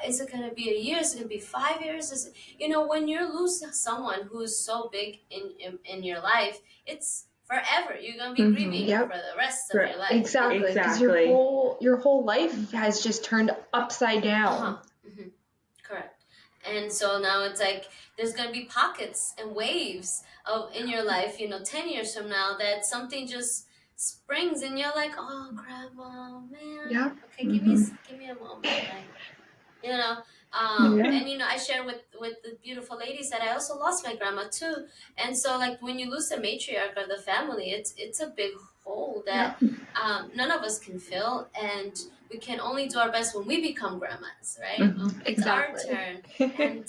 Is it going to be a year? Is it going to be 5 years? Is it, when you lose someone who's so big in your life, it's forever. You're going to be grieving for the rest of your life. Exactly. Because your whole life has just turned upside down. Correct. And so now it's like there's going to be pockets and waves in your life, 10 years from now, that something just springs and you're like, oh, grandma, man. Okay, give me a moment. And I share with the beautiful ladies that I also lost my grandma too. And so like when you lose the matriarch of the family, it's a big hole that none of us can fill, and we can only do our best when we become grandmas, right? It's our turn. And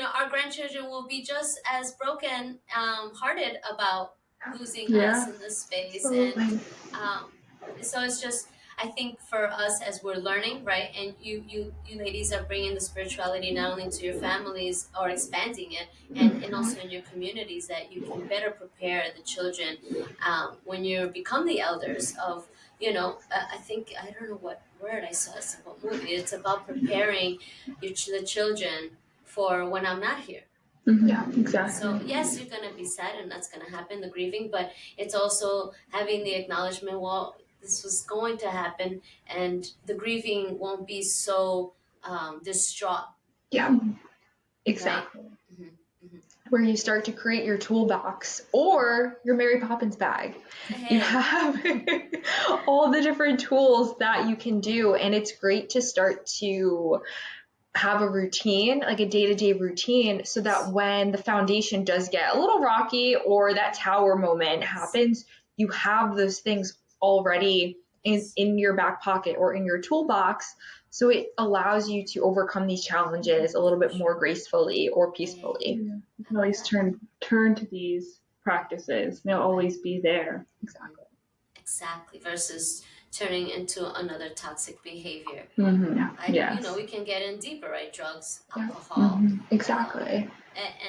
our grandchildren will be just as broken hearted about losing us in this space. And so it's just, I think for us as we're learning, right, and you ladies are bringing the spirituality not only to your families or expanding it, and also in your communities, that you can better prepare the children when you become the elders of, I think, I don't know what word I saw, it's what movie, it's about preparing the children for when I'm not here. Yeah, exactly. So yes, you're gonna be sad, and that's gonna happen, the grieving, but it's also having the acknowledgement, well, this was going to happen, and the grieving won't be so distraught. Yeah, exactly. Right? Where you start to create your toolbox or your Mary Poppins bag. Hey. You have all the different tools that you can do, and it's great to start to have a routine, like a day-to-day routine, so that when the foundation does get a little rocky or that tower moment happens, you have those things already in your back pocket or in your toolbox, so it allows you to overcome these challenges a little bit more gracefully or peacefully. You can always turn to these practices. They'll always be there. Exactly. Versus turning into another toxic behavior. Yes. We can get in deeper, right? Drugs, alcohol. Exactly.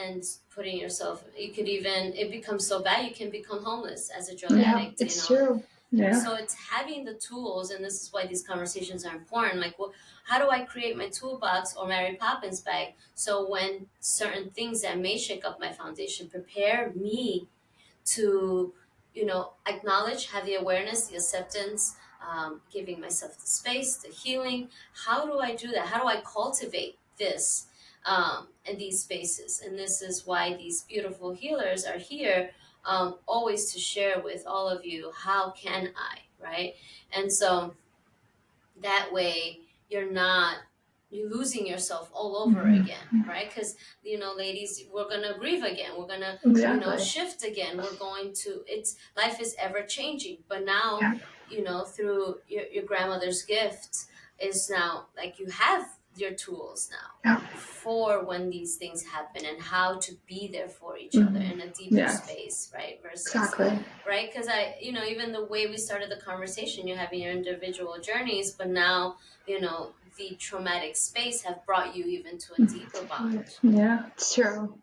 And putting yourself, it becomes so bad you can become homeless as a drug addict. It's true. Yeah. So it's having the tools, and this is why these conversations are important. Like, well, how do I create my toolbox or Mary Poppins bag, so when certain things that may shake up my foundation prepare me to, acknowledge, have the awareness, the acceptance, giving myself the space, the healing. How do I do that? How do I cultivate this in these spaces? And this is why these beautiful healers are here, always to share with all of you, how can I, right? And so that way you're losing yourself all over again, right? Because ladies, we're gonna grieve again, we're gonna shift again, we're going to, life is ever changing, but now through your grandmother's gift is now, like, you have your tools now for when these things happen, and how to be there for each other in a deeper space, right? Versus right, because even the way we started the conversation, you're having your individual journeys, but now the traumatic space have brought you even to a deeper bond. Yeah, it's true.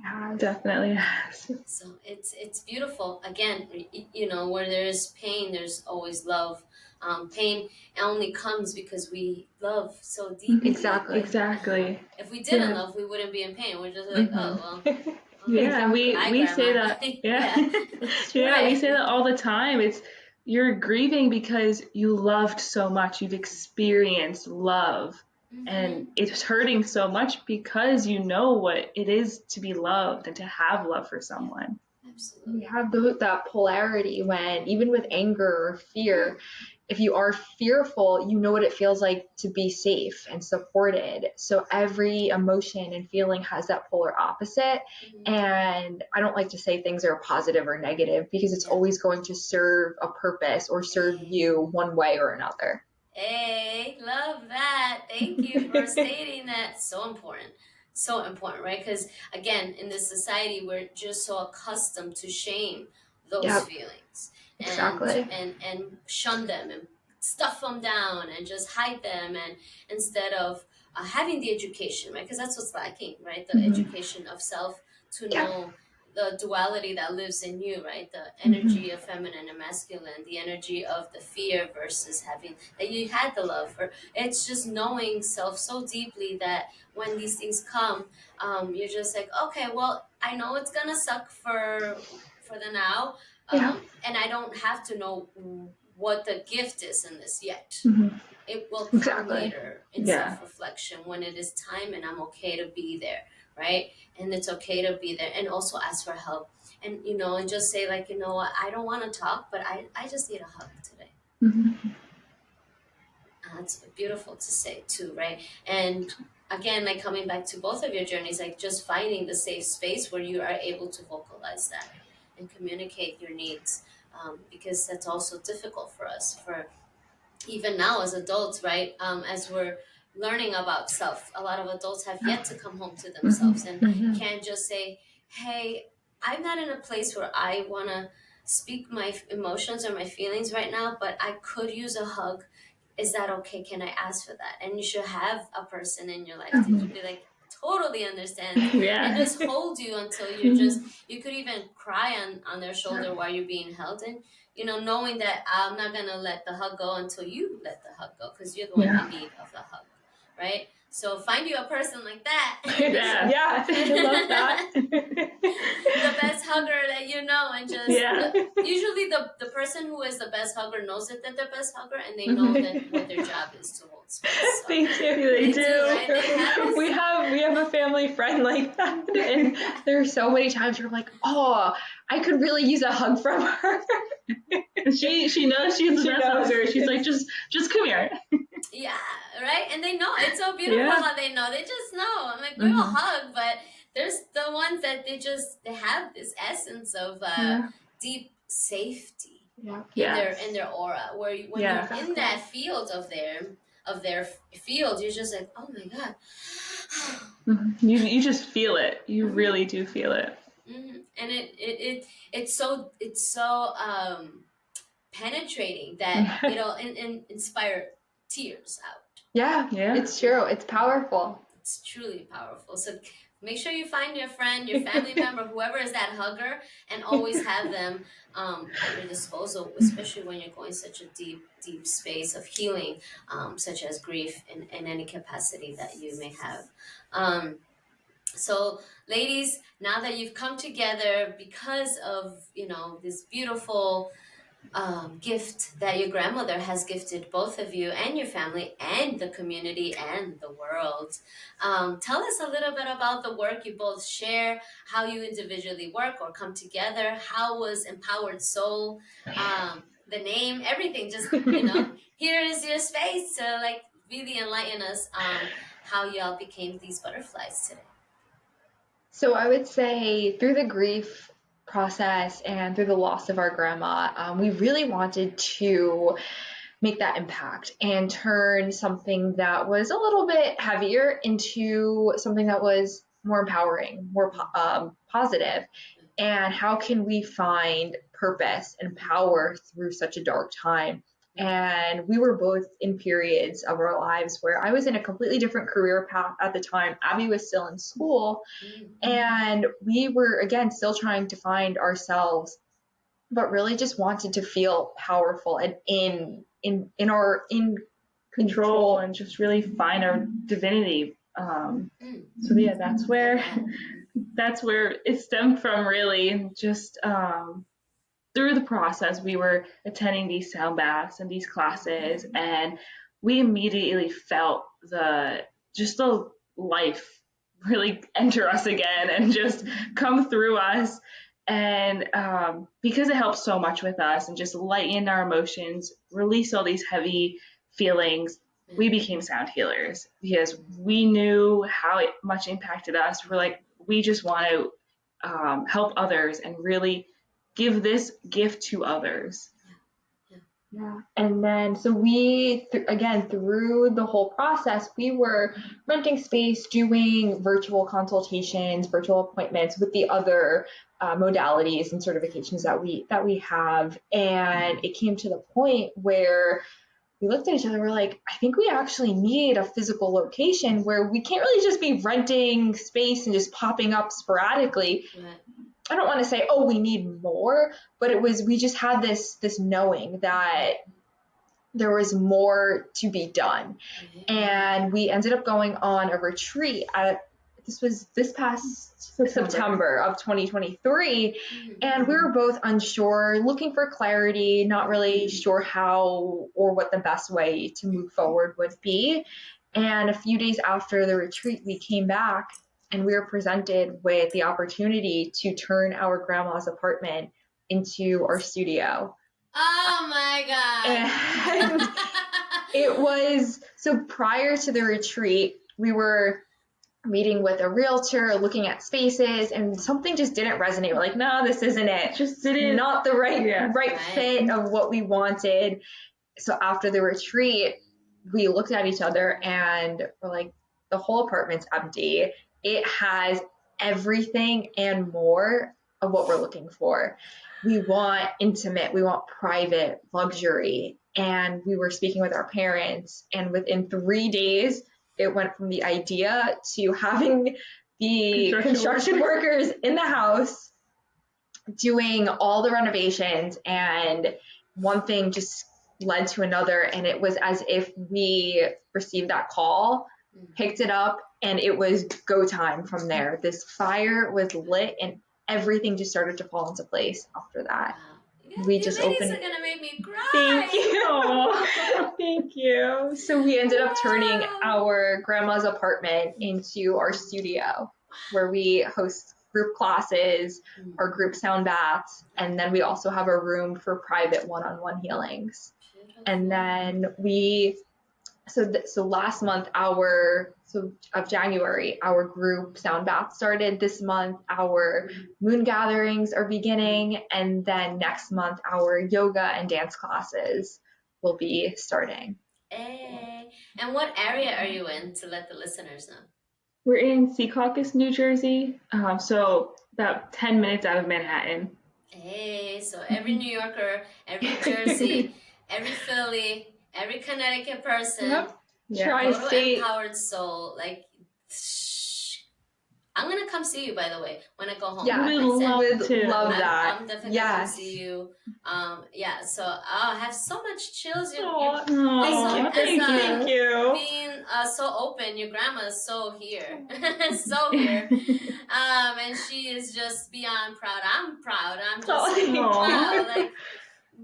Yeah, definitely has. So it's beautiful. Again, where there's pain, there's always love. Pain only comes because we love so deeply. Exactly. Exactly. If we didn't Yeah. love, we wouldn't be in pain. We're just like, oh, well, Yeah, and Exactly. we say grandma. that. Yeah. Yeah. Yeah, we Right. say that all the time. It's you're grieving because you loved so much. You've experienced love. Mm-hmm. And it's hurting so much because you know what it is to be loved and to have love for Yeah, someone. We absolutely. have that polarity when, even with anger or fear, Mm. if you are fearful, you know what it feels like to be safe and supported. So every emotion and feeling has that polar opposite. Mm-hmm. And I don't like to say things are positive or negative because it's Yeah. always going to serve a purpose or serve Hey. you one way or another. Hey, love that. Thank you for stating that. So important. So important, right? Because again, in this society, we're just so accustomed to shame those Yep, feelings and exactly. shun them and stuff them down and just hide them, and instead of having the education, right? Because that's what's lacking, right? The Hmm. education of self to Yep. know the duality that lives in you, right? The Hmm. energy of feminine and masculine, the energy of the fear versus having that you had the love. Or it's just knowing self so deeply that when these things come, you're just like, okay, well, I know it's gonna suck for the now, Yeah. and I don't have to know what the gift is in this yet. Hmm. It will come Exactly. later in Yeah. self-reflection when it is time, and I'm okay to be there, right? And it's okay to be there, and also ask for help, and and just say, like, you know what, I don't want to talk, but I just need a hug today. Hmm. That's beautiful to say too, right? And again, like, coming back to both of your journeys, like, just finding the safe space where you are able to vocalize that and communicate your needs, because that's also difficult for us, for even now as adults, right? As we're learning about self, a lot of adults have yet to come home to Hmm. themselves and Hmm. can't just say, hey, I'm not in a place where I want to speak my emotions or my feelings right now, but I could use a hug. Is that okay? Can I ask for that? And you should have a person in your life to just be like, totally understands and Yeah. just hold you until you're just, Hmm. you could even cry on their shoulder while you're being held, and knowing that I'm not gonna let the hug go until you let the hug go, because you're the one in Yeah. need of the hug, right? So find you a person like that. Yeah. Yeah, I love that. The best hugger that you know, and just Yeah. usually the person who is the best hugger knows that they're the best hugger, and they know that what Hmm. their job is to hold space. So They do. They they do, do. right? They have this. We have a family friend like that, and there are so many times where I'm like, oh, I could really use a hug from her. She knows she's the She best knows. hugger. She's like, just come here. Yeah, right. And they know, it's so beautiful Yeah. how they know. They just know. I'm like, we will Hmm. hug, but there's the ones that they have this essence of Yeah. deep safety Yeah, in Yeah. their aura, where when you're Yeah. in exactly. that field of their field, you're just like, oh my god. You just feel it. You Hmm. really do feel it. And it's so penetrating that Yeah. it'll inspire tears out. Yeah, Yeah. it's true. It's powerful. It's truly powerful. So make sure you find your friend, your family member, whoever is that hugger, and always have them at your disposal, especially when you're going such a deep, deep space of healing, such as grief in any capacity that you may have. Um, so, ladies, now that you've come together because of this beautiful gift that your grandmother has gifted both of you and your family and the community and the world. Tell us a little bit about the work you both share, how you individually work or come together. How was Empowered Soul? The name, everything. Just here is your space to, like, really enlighten us. How y'all became these butterflies today. So I would say through the grief process and through the loss of our grandma, we really wanted to make that impact and turn something that was a little bit heavier into something that was more empowering, more positive. And how can we find purpose and power through such a dark time? And we were both in periods of our lives where I was in a completely different career path at the time. Abby was still in school, Mm. and we were, again, still trying to find ourselves but really just wanted to feel powerful and in control and just really find our divinity. So yeah, that's where it stemmed from, really. Just through the process, we were attending these sound baths and these classes, and we immediately felt the life really enter us again and just come through us. And because it helps so much with us and just lighten our emotions, release all these heavy feelings, we became sound healers because we knew how it much impacted us. We're like, we just want to help others and really give this gift to others. Yeah. And then, so we, again, through the whole process, we were renting space, doing virtual consultations, virtual appointments with the other modalities and certifications that we have. And it came to the point where we looked at each other, we're like, I think we actually need a physical location where we can't really just be renting space and just popping up sporadically. Right. I don't want to say, oh, we need more, but we just had this knowing that there was more to be done. And we ended up going on a retreat this past September of 2023. And we were both unsure, looking for clarity, not really sure how or what the best way to move forward would be. And a few days after the retreat, we came back and we were presented with the opportunity to turn our grandma's apartment into our studio. Oh my God. And it was, so prior to the retreat, we were meeting with a realtor, looking at spaces, and something just didn't resonate. We're like, no, this isn't it. Just didn't. Not the right fit of what we wanted. So after the retreat, we looked at each other and we're like, the whole apartment's empty. It has everything and more of what we're looking for. We want intimate, we want private, luxury. And we were speaking with our parents, and within 3 days, it went from the idea to having the construction workers in the house doing all the renovations, and one thing just led to another, and it was as if we received that call, picked it up, and it was go time from there. This fire was lit and everything just started to fall into place after that. Wow. We you just ladies opened. Are gonna make me cry. Thank you. Thank you. So we ended up turning our grandma's apartment into our studio, where we host group classes, our group sound baths, and then we also have a room for private one-on-one healings. And then so last month, of January, our group sound bath started. This month, our moon gatherings are beginning, and then next month, our yoga and dance classes will be starting. Hey. And what area are you in, to let the listeners know? We're in Secaucus, New Jersey, so about 10 minutes out of Manhattan. Hey, so every New Yorker, every Jersey, every Philly, every Connecticut person, Yep. go to Empowered Soul. Like, I'm gonna come see you, by the way, when I go home. Yeah, we would love that. I'm definitely gonna come see you. So I have so much chills. Thank you. Being so open, your grandma is so here, so here, and she is just beyond proud. I'm proud. I'm just wow, like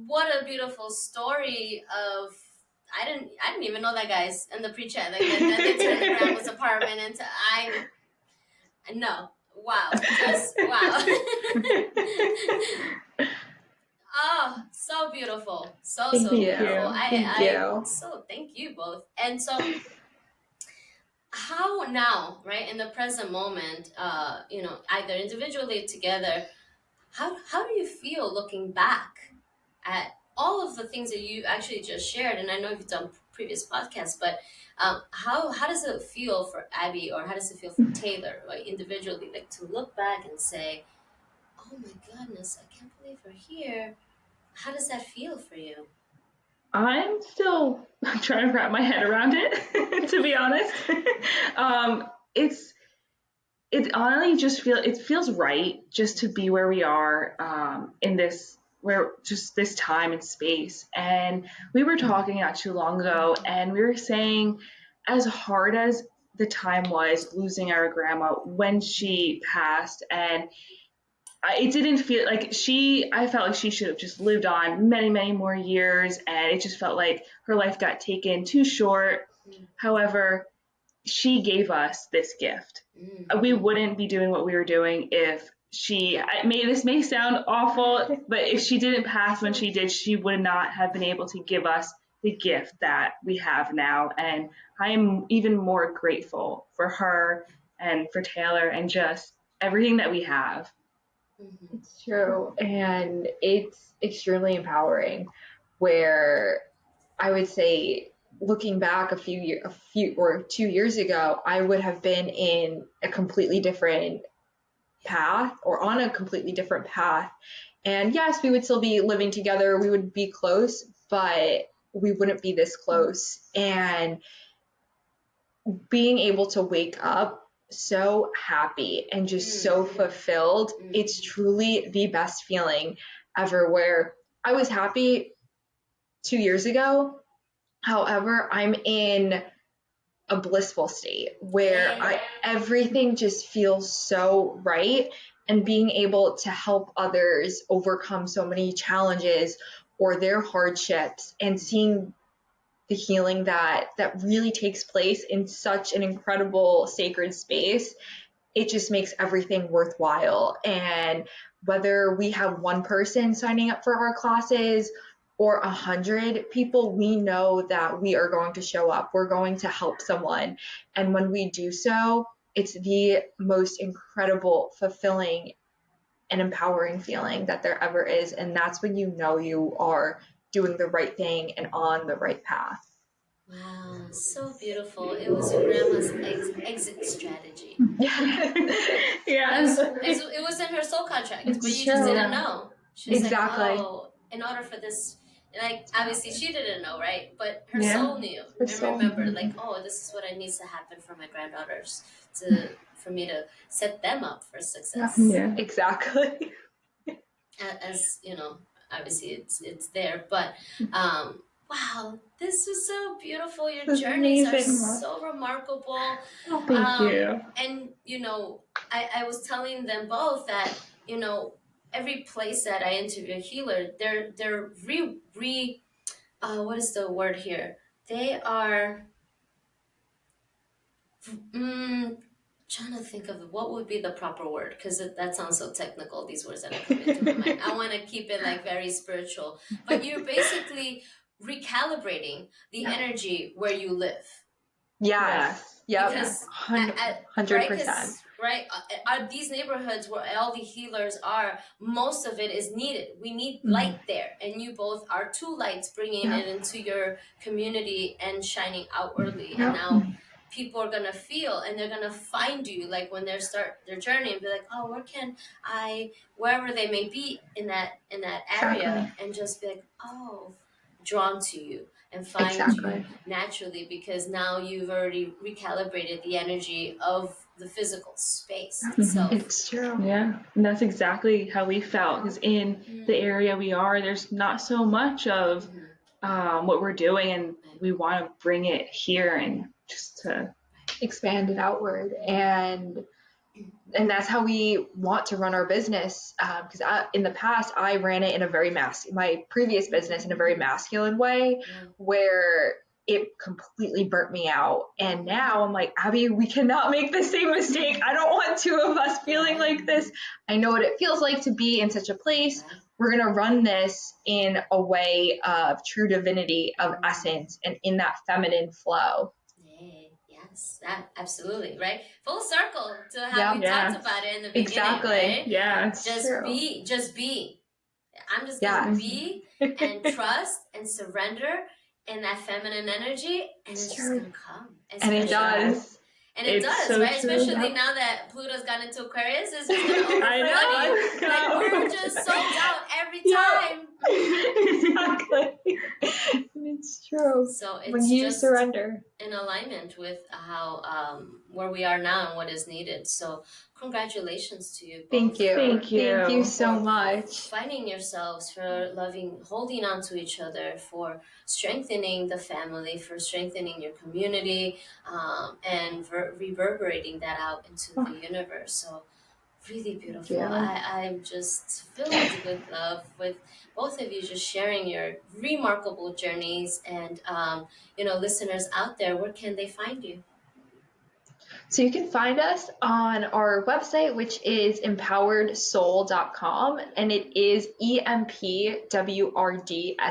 what a beautiful story of. I didn't even know that, guys, in the pre-chat, like that they turned the grandma's apartment into no. Wow. Just wow. Oh, so beautiful. So beautiful. Thank you. So thank you both. And so how now, right, in the present moment, either individually or together, how do you feel looking back at all of the things that you actually just shared? And I know you've done previous podcasts, but how does it feel for Abby, or how does it feel for Taylor, right, individually, like to look back and say, oh my goodness, I can't believe we're here. How does that feel for you? I'm still trying to wrap my head around it, to be honest. It honestly just feels right just to be where we are in this where just this time and space. And we were talking not too long ago, and we were saying, as hard as the time was losing our grandma when she passed, and it didn't feel like I felt like she should have just lived on many, many more years, and it just felt like her life got taken too short. However, she gave us this gift. We wouldn't be doing what we were doing if this may sound awful, but if she didn't pass when she did, she would not have been able to give us the gift that we have now. And I am even more grateful for her and for Taylor and just everything that we have. It's true. And it's extremely empowering, where I would say, looking back a few or 2 years ago, I would have been in a completely different path, or on a completely different path. And yes, we would still be living together, we would be close, but we wouldn't be this close. And being able to wake up so happy and just so fulfilled, it's truly the best feeling ever. Where I was happy 2 years ago, however, I'm in a blissful state where everything just feels so right, and being able to help others overcome so many challenges or their hardships, and seeing the healing that really takes place in such an incredible sacred space, it just makes everything worthwhile. And whether we have one person signing up for our classes or 100 people, we know that we are going to show up. We're going to help someone. And when we do so, it's the most incredible, fulfilling, and empowering feeling that there ever is. And that's when you know you are doing the right thing and on the right path. Wow, so beautiful. It was your grandma's exit strategy. Yes. It was in her soul contract, but you just didn't know. She was exactly. like, oh, in order for this, like, obviously she didn't know, right? But her soul knew. And remembered, like, oh, this is what needs to happen for my granddaughters for me to set them up for success. Yeah. Exactly. As you know, obviously it's there, but wow, this was so beautiful. Your journeys are so remarkable. Oh, thank you. And you know, I was telling them both that, you know, every place that I interview a healer, they're what is the word here? They are trying to think of what would be the proper word, because that sounds so technical, these words that are coming to my mind. I want to keep it like very spiritual, but you're basically recalibrating the energy where you live. Yes. Yep. Because 100%. Right? Are these neighborhoods where all the healers are, most of it is needed. We need light there. And you both are two lights, bringing it into your community and shining outwardly. And now people are going to feel, and they're going to find you, like when they start their journey, and be like, oh, where can I, wherever they may be in that area, and just be like, oh, drawn to you and find you naturally, because now you've already recalibrated the energy of the physical space itself. It's true. Yeah, and that's exactly how we felt, because in the area we are, there's not so much of what we're doing, and we want to bring it here and just to expand it outward. And that's how we want to run our business, because in the past I ran it in a very my previous business in a very masculine way, where it completely burnt me out. And now I'm like, Abby, we cannot make the same mistake. I don't want two of us feeling like this. I know what it feels like to be in such a place. We're going to run this in a way of true divinity, of essence, and in that feminine flow. Yes, that absolutely, right? Full circle to how we talked about it in the beginning, right? Yeah, just be. I'm just gonna be and trust and surrender in that feminine energy, and it's just gonna come. And it does. And it does, so right? True. Especially now that Pluto's got into Aquarius, it's just gonna overflow you. Like, we're just sold out every time. Exactly. It's true. true. So When it's you just surrender. in alignment with how where we are now and what is needed. So congratulations to you Thank both you. Thank Thank you you. so for much. finding yourselves, for loving, holding on to each other, for strengthening the family, for strengthening your community, and reverberating that out into Oh, the universe. So really thank beautiful. you. I'm just filled with love with both of you just sharing your remarkable journeys. And, listeners out there, where can they find you? So you can find us on our website, which is empoweredsol.com, and it is EMPWRD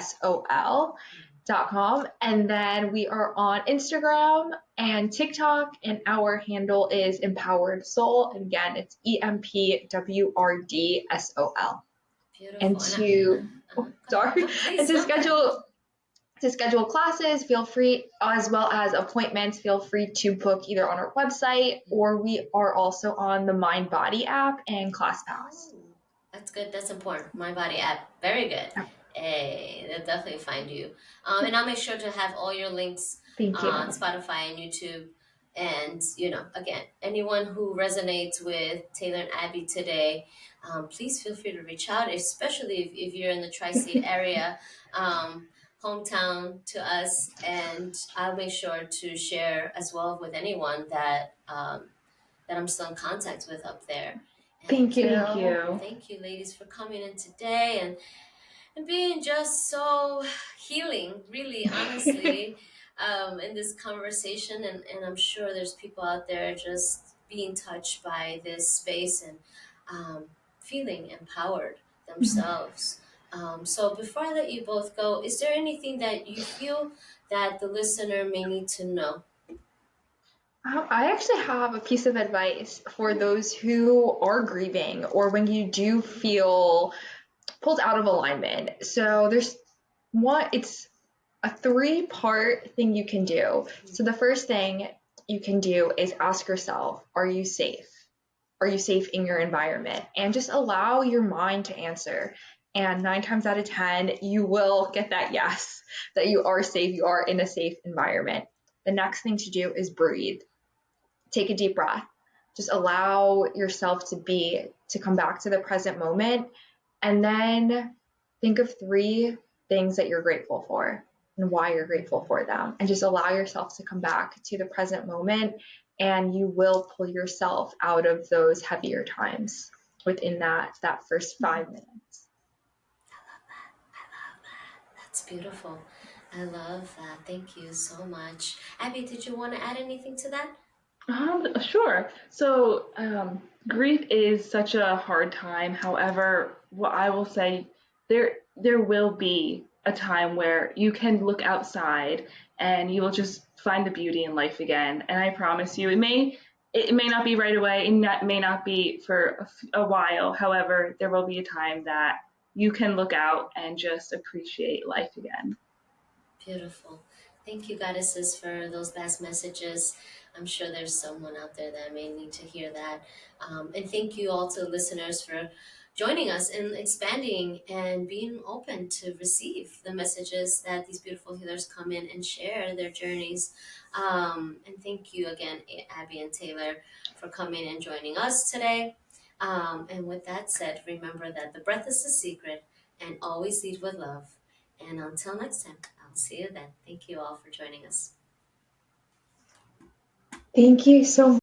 SOL.com. And then we are on Instagram and TikTok, and our handle is Empowered Soul. And again, it's EMPWRD SOL. And Beautiful. And to, oh, go ahead. sorry, No, and please, no, go ahead. to schedule classes, feel free, as well as appointments, feel free to book either on our website, or we are also on the Mind Body app and ClassPass. Oh, that's good. That's important. My Body app. Very good. Hey, they'll definitely find you. And I'll make sure to have all your links Thank on you. Spotify and YouTube. And, again, anyone who resonates with Taylor and Abby today, please feel free to reach out, especially if you're in the Tri State area, hometown to us. And I'll make sure to share as well with anyone that I'm still in contact with up there. And Thank Thank you. you. thank you, ladies, for coming in today and being just so healing, really, honestly, in this conversation. And I'm sure there's people out there just being touched by this space and um, feeling empowered themselves. So before I let you both go, is there anything that you feel that the listener may need to know? I actually have a piece of advice for those who are grieving or when you do feel pulled out of alignment. So there's one, it's a three-part thing you can do. So the first thing you can do is ask yourself, are you safe? Are you safe in your environment? And just allow your mind to answer. And 9 times out of 10, you will get that yes, that you are safe, you are in a safe environment. The next thing to do is breathe. Take a deep breath. Just allow yourself to come back to the present moment. And then think of 3 things that you're grateful for and why you're grateful for them. And just allow yourself to come back to the present moment, and you will pull yourself out of those heavier times within that first 5 minutes. That's beautiful. I love that. Thank you so much. Abby, did you want to add anything to that? Sure. So, grief is such a hard time. However, what I will say, there will be a time where you can look outside and you will just find the beauty in life again. And I promise you, it may not be right away, and that may not be for a while. However, there will be a time that you can look out and just appreciate life again. Beautiful. Thank you, goddesses, for those last messages. I'm sure there's someone out there that may need to hear that. And thank you all to the listeners for joining us and expanding and being open to receive the messages that these beautiful healers come in and share their journeys. And thank you again, Abby and Taylor, for coming and joining us today. And with that said, remember that the breath is the secret and always lead with love. And until next time, I'll see you then. Thank you all for joining us. Thank you so